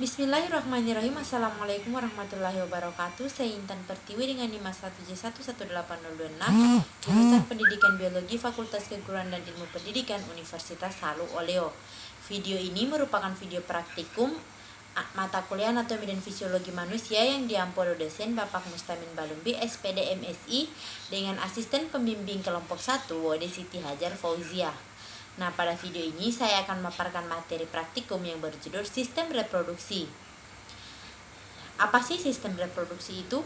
Bismillahirrahmanirrahim. Assalamualaikum warahmatullahi wabarakatuh. Saya Intan Pertiwi dengan NIM 1J1180226, jurusan Pendidikan Biologi Fakultas Keguruan dan Ilmu Pendidikan Universitas Halu Oleo. Video ini merupakan video praktikum mata kuliah Anatomi dan Fisiologi Manusia yang diampu oleh dosen Bapak Mustamin Balumbi, SPD MSI, dengan asisten pembimbing kelompok 1 Wode Siti Hajar Fauziah. Nah, pada video ini saya akan memaparkan materi praktikum yang berjudul Sistem Reproduksi. Apa sih sistem reproduksi itu?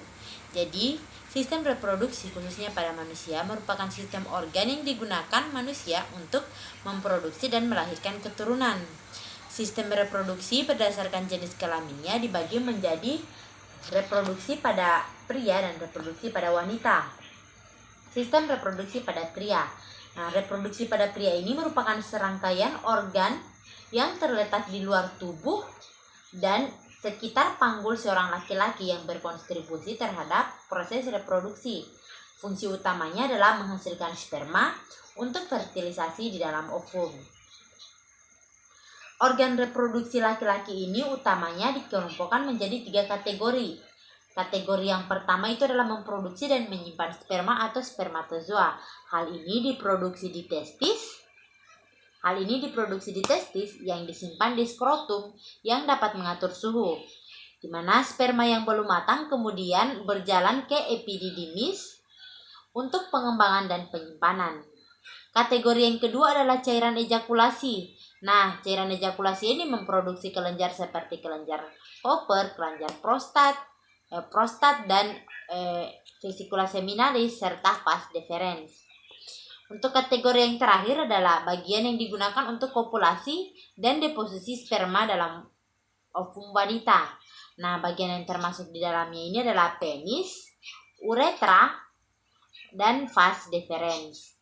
Jadi, sistem reproduksi khususnya pada manusia merupakan sistem organ yang digunakan manusia untuk memproduksi dan melahirkan keturunan. Sistem reproduksi berdasarkan jenis kelaminnya dibagi menjadi reproduksi pada pria dan reproduksi pada wanita. Sistem reproduksi pada pria. Nah, reproduksi pada pria ini merupakan serangkaian organ yang terletak di luar tubuh dan sekitar panggul seorang laki-laki yang berkontribusi terhadap proses reproduksi. Fungsi utamanya adalah menghasilkan sperma untuk fertilisasi di dalam ovum. Organ reproduksi laki-laki ini utamanya dikelompokkan menjadi 3 kategori. Kategori yang pertama itu adalah memproduksi dan menyimpan sperma atau spermatozoa. Hal ini diproduksi di testis. Yang disimpan di skrotum yang dapat mengatur suhu. Di mana sperma yang belum matang kemudian berjalan ke epididymis untuk pengembangan dan penyimpanan. Kategori yang kedua adalah cairan ejakulasi. Nah, cairan ejakulasi ini memproduksi kelenjar seperti kelenjar Cooper, kelenjar prostat dan vesicula seminalis serta vas deferens. Untuk kategori yang terakhir adalah bagian yang digunakan untuk kopulasi dan deposisi sperma dalam ovum wanita. Nah, bagian yang termasuk di dalamnya ini adalah penis, uretra, dan vas deferens.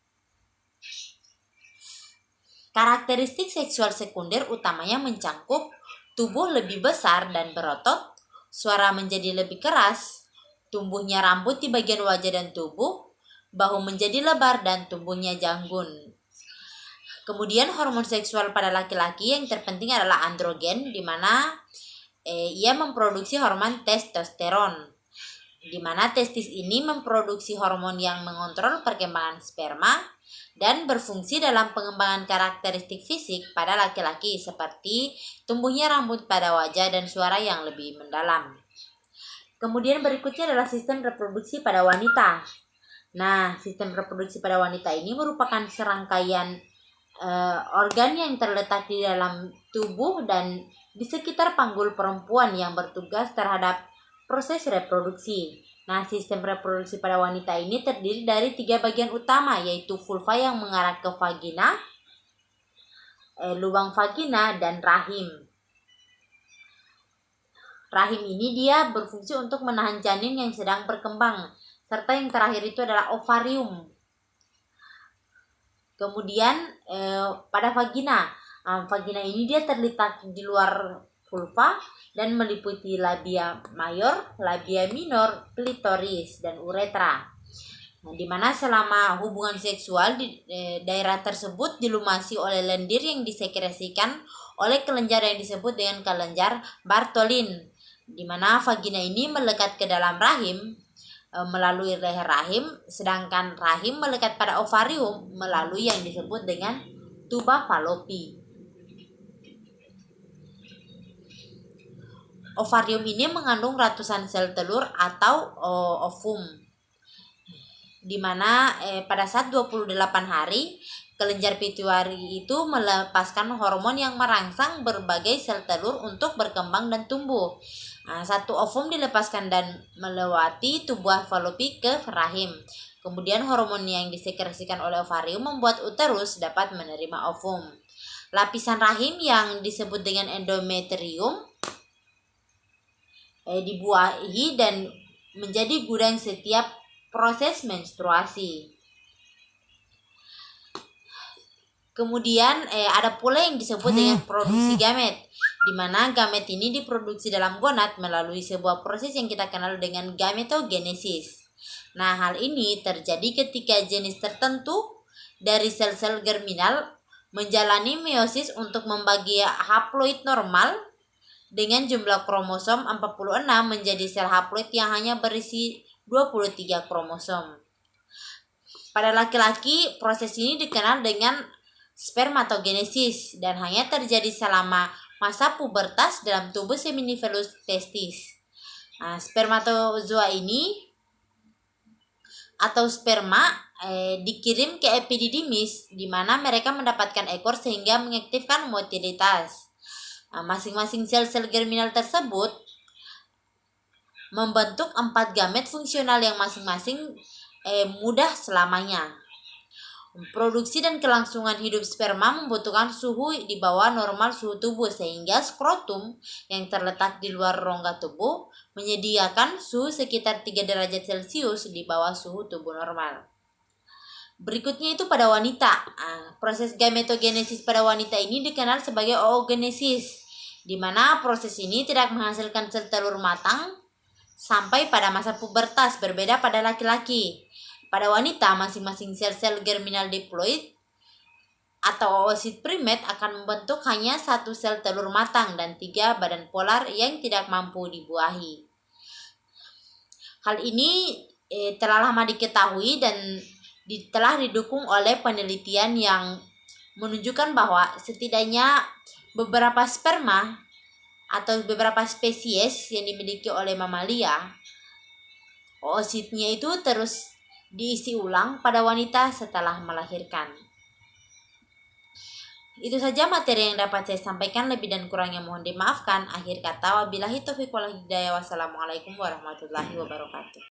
Karakteristik seksual sekunder utamanya mencangkup tubuh lebih besar dan berotot, suara menjadi lebih keras, tumbuhnya rambut di bagian wajah dan tubuh, bahu menjadi lebar dan tumbuhnya janggut. Kemudian hormon seksual pada laki-laki yang terpenting adalah androgen, di mana ia memproduksi hormon testosteron, di mana testis ini memproduksi hormon yang mengontrol perkembangan sperma dan berfungsi dalam pengembangan karakteristik fisik pada laki-laki seperti tumbuhnya rambut pada wajah dan suara yang lebih mendalam. Kemudian berikutnya adalah sistem reproduksi pada wanita. Nah, sistem reproduksi pada wanita ini merupakan serangkaian organ yang terletak di dalam tubuh dan di sekitar panggul perempuan yang bertugas terhadap proses reproduksi. Nah, sistem reproduksi pada wanita ini terdiri dari 3 bagian utama, yaitu vulva yang mengarah ke vagina, lubang vagina, dan rahim. Rahim ini dia berfungsi untuk menahan janin yang sedang berkembang, serta yang terakhir itu adalah ovarium. Kemudian pada vagina, vagina ini dia terletak di luar vulva dan meliputi labia mayor, labia minor, klitoris, dan uretra. Nah, di mana selama hubungan seksual di daerah tersebut dilumasi oleh lendir yang disekresikan oleh kelenjar yang disebut dengan kelenjar Bartholin, di mana vagina ini melekat ke dalam rahim melalui leher rahim, sedangkan rahim melekat pada ovarium melalui yang disebut dengan tuba Fallopi. Ovarium ini mengandung ratusan sel telur atau ovum, di mana pada saat 28 hari kelenjar pituitari itu melepaskan hormon yang merangsang berbagai sel telur untuk berkembang dan tumbuh. Nah, satu ovum dilepaskan dan melewati tubuh Fallopi ke rahim. Kemudian hormon yang disekresikan oleh ovarium membuat uterus dapat menerima ovum. Lapisan rahim yang disebut dengan endometrium dibuahi dan menjadi gudang setiap proses menstruasi. Kemudian ada pula yang disebut dengan produksi gamet, di mana gamet ini diproduksi dalam gonad melalui sebuah proses yang kita kenal dengan gametogenesis. Nah, hal ini terjadi ketika jenis tertentu dari sel-sel germinal menjalani meiosis untuk membagi haploid normal dengan jumlah kromosom 46 menjadi sel haploid yang hanya berisi 23 kromosom. Pada laki-laki, proses ini dikenal dengan spermatogenesis dan hanya terjadi selama masa pubertas dalam tubuh seminiferus testis. Nah, spermatozoa ini atau sperma dikirim ke epididymis, di mana mereka mendapatkan ekor sehingga mengaktifkan motilitas. Nah, masing-masing sel-sel germinal tersebut membentuk 4 gamet fungsional yang masing-masing mudah selamanya. Produksi dan kelangsungan hidup sperma membutuhkan suhu di bawah normal suhu tubuh, sehingga skrotum yang terletak di luar rongga tubuh menyediakan suhu sekitar 3 derajat Celcius di bawah suhu tubuh normal. Berikutnya itu pada wanita. Proses gametogenesis pada wanita ini dikenal sebagai oogenesis, di mana proses ini tidak menghasilkan sel telur matang sampai pada masa pubertas, berbeda pada laki-laki. Pada wanita, masing-masing sel-sel germinal diploid atau oosit primate akan membentuk hanya 1 sel telur matang dan 3 badan polar yang tidak mampu dibuahi. Hal ini telah lama diketahui dan telah didukung oleh penelitian yang menunjukkan bahwa setidaknya beberapa sperma atau beberapa spesies yang dimiliki oleh mamalia, oositnya itu terus diisi ulang pada wanita setelah melahirkan. Itu saja materi yang dapat saya sampaikan, lebih dan kurangnya mohon dimaafkan. Akhir kata, wabillahi taufiq wal hidayah. Wassalamualaikum warahmatullahi wabarakatuh.